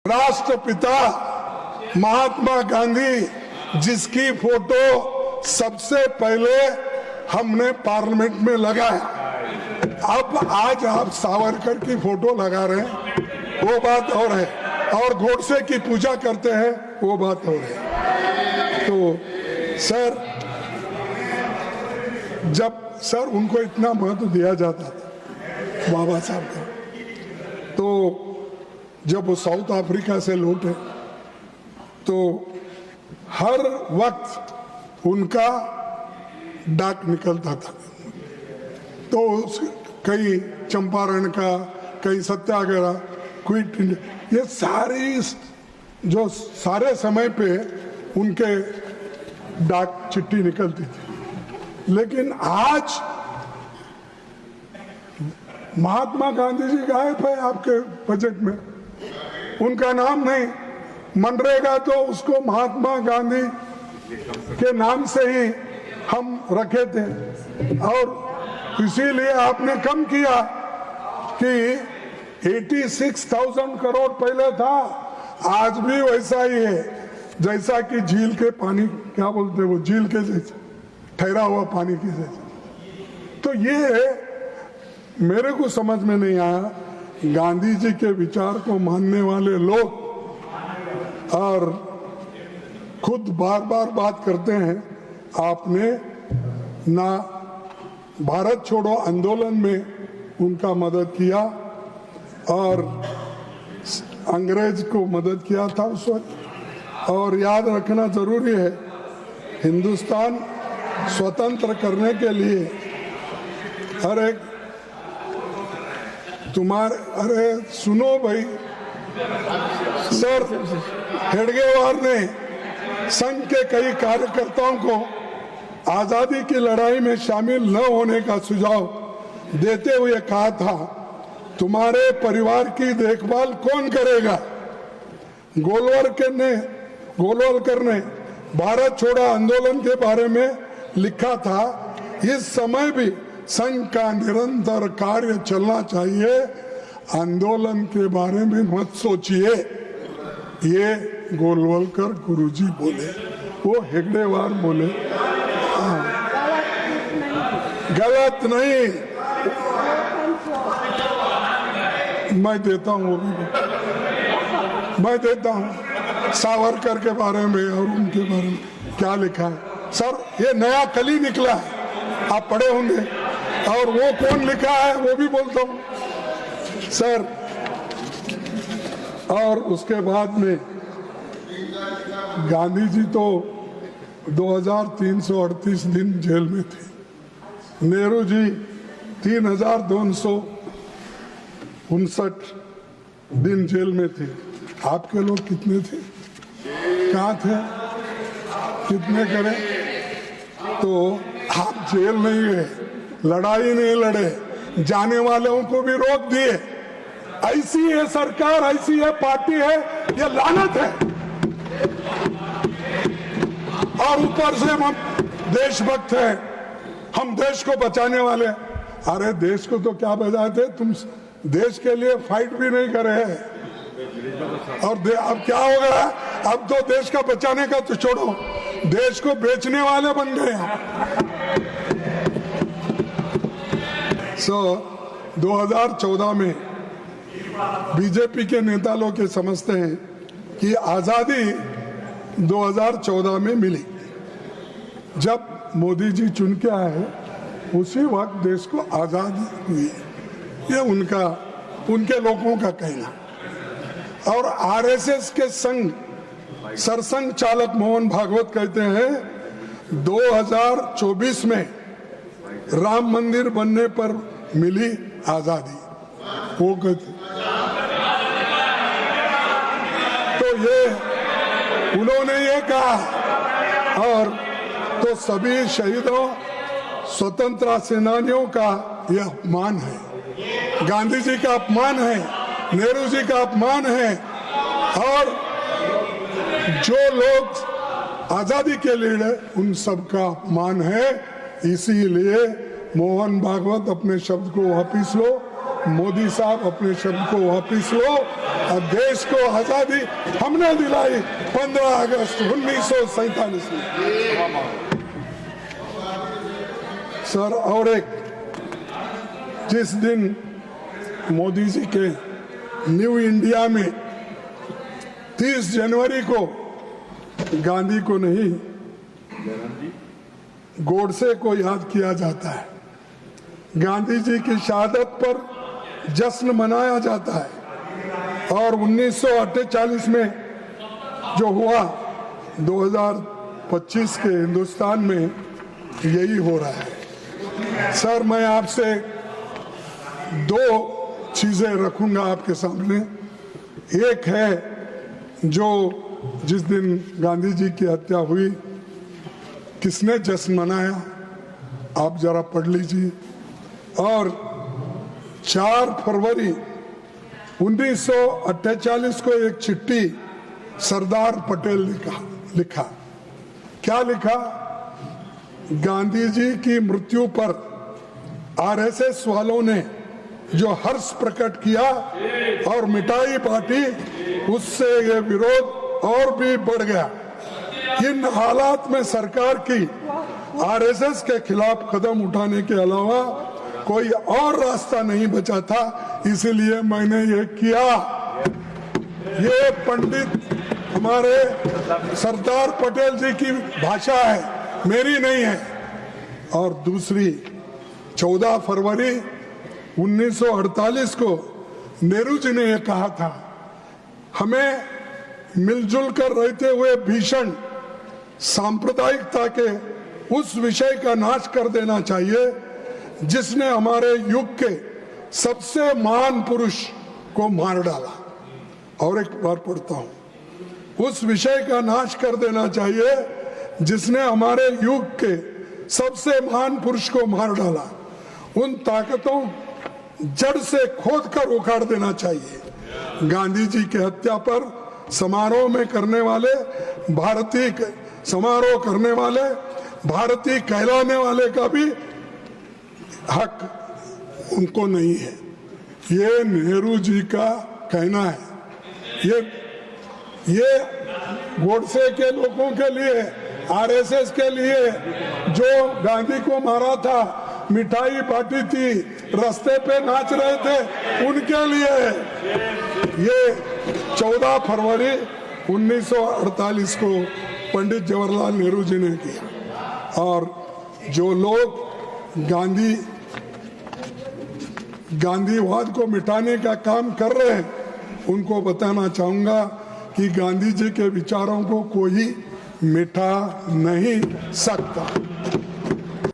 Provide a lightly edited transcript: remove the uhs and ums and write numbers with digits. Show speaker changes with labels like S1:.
S1: राष्ट्रपिता महात्मा गांधी जिसकी फोटो सबसे पहले हमने पार्लियामेंट में लगाया, अब आज आप सावरकर की फोटो लगा रहे हैं, वो बात और है, और गोडसे की पूजा करते हैं, वो बात और है। तो सर, जब उनको इतना महत्व दिया जाता था बाबा साहब का, तो जब वो साउथ अफ्रीका से लौटे तो हर वक्त उनका डाक निकलता था। तो कई चंपारण का, कई सत्याग्रह, क्विट इंडिया, ये सारी जो सारे समय पे उनके डाक चिट्ठी निकलती थी। लेकिन आज महात्मा गांधी जी गायब है आपके बजट में, उनका नाम नहीं। मनरेगा तो उसको महात्मा गांधी के नाम से ही हम रखे थे, और इसीलिए आपने कम किया कि 86,000 करोड़ पहले था, आज भी वैसा ही है जैसा कि झील के पानी, क्या बोलते हैं वो, झील के जैसा ठहरा हुआ पानी के जैसा। तो ये मेरे को समझ में नहीं आया, गांधी जी के विचार को मानने वाले लोग और खुद बार बार बात करते हैं, आपने ना भारत छोड़ो आंदोलन में उनका मदद किया और अंग्रेज को मदद किया था उस वक्त। और याद रखना जरूरी है, हिंदुस्तान स्वतंत्र करने के लिए अरे सुनो भाई, सर हेडगेवार ने संघ के कई कार्यकर्ताओं को आजादी की लड़ाई में शामिल न होने का सुझाव देते हुए कहा था, तुम्हारे परिवार की देखभाल कौन करेगा। गोलवलकर ने भारत छोड़ो आंदोलन के बारे में लिखा था, इस समय भी संघ का निरंतर कार्य चलना चाहिए, आंदोलन के बारे में मत सोचिए। ये गोलवलकर गुरुजी बोले, वो हेगडेवार बोले। गलत नहीं, मैं देता हूँ, वो भी मैं देता हूँ। सावरकर के बारे में और उनके बारे में क्या लिखा है सर, ये नया कली निकला है, आप पढ़े होंगे, और वो कौन लिखा है वो भी बोलता हूँ सर। और उसके बाद में गांधी जी तो 2338 दिन जेल में थे, नेहरू जी 3259 दिन जेल में थे। आपके लोग कितने थे, कहाँ थे, कितने करें? तो आप जेल नहीं गए, लड़ाई नहीं लड़े, जाने वालों को भी रोक दिए। ऐसी है सरकार, ऐसी है पार्टी है, ये लानत है। और ऊपर से हम देशभक्त हैं, हम देश को बचाने वाले। अरे देश को तो क्या बचाते, तुम देश के लिए फाइट भी नहीं करे हैं। और अब क्या हो गया, अब तो देश का बचाने का तो छोड़ो, देश को बेचने वाले बन गए हैं। 2014 में बीजेपी के नेता लोग ये समझते हैं कि आजादी 2014 में मिली, जब मोदी जी चुन के आए उसी वक्त देश को आजादी हुई। ये उनके लोगों का कहना। और आरएसएस के सरसंघ चालक मोहन भागवत कहते हैं 2024 में राम मंदिर बनने पर मिली आजादी, वो कहते। तो ये उन्होंने ये कहा, और तो सभी शहीदों, स्वतंत्रता सेनानियों का यह अपमान है, गांधी जी का अपमान है, नेहरू जी का अपमान है, और जो लोग आजादी के लिए उन सब का अपमान है। इसीलिए मोहन भागवत अपने शब्द को वापिस लो, मोदी साहब अपने शब्द को वापिस लो, और देश को आजादी हमने दिलाई 15 अगस्त 1947 में। सर, और एक, जिस दिन मोदी जी के न्यू इंडिया में 30 जनवरी को गांधी को नहीं गोडसे को याद किया जाता है, गांधी जी की शहादत पर जश्न मनाया जाता है। और 1948 में जो हुआ 2025 के हिंदुस्तान में यही हो रहा है। सर, मैं आपसे दो चीजें रखूंगा आपके सामने। एक है जो जिस दिन गांधी जी की हत्या हुई किसने जश्न मनाया, आप जरा पढ़ लीजिए। और 4 फरवरी 1948 को एक चिट्ठी सरदार पटेल ने लिखा। क्या लिखा? गांधी जी की मृत्यु पर आरएसएस वालों ने जो हर्ष प्रकट किया और मिठाई बांटी, उससे ये विरोध और भी बढ़ गया। इन हालात में सरकार की आरएसएस के खिलाफ कदम उठाने के अलावा कोई और रास्ता नहीं बचा था, इसीलिए मैंने ये किया। ये पंडित हमारे सरदार पटेल जी की भाषा है, मेरी नहीं है। और दूसरी, 14 फरवरी 1948 को नेहरू जी ने यह कहा था, हमें मिलजुल कर रहते हुए भीषण सांप्रदायिकता के उस विषय का नाश कर देना चाहिए जिसने हमारे युग के सबसे महान पुरुष को मार डाला। और एक बार पढ़ता हूं, उस विषय का नाश कर देना चाहिए जिसने हमारे युग के सबसे महान पुरुष को मार डाला। उन ताकतों जड़ से खोद कर उखाड़ देना चाहिए। गांधी जी की हत्या पर समारोह करने वाले भारतीय कहलाने वाले का भी हक उनको नहीं है। ये नेहरू जी का कहना है। ये गोडसे के लोगों के लिए, आरएसएस के लिए, जो गांधी को मारा था, मिठाई बांटी थी, रास्ते पे नाच रहे थे, उनके लिए। ये 14 फरवरी 1948 को पंडित जवाहरलाल नेहरू जी ने किया। और जो लोग गांधीवाद को मिटाने का काम कर रहे हैं, उनको बताना चाहूंगा कि गांधी जी के विचारों को कोई मिटा नहीं सकता।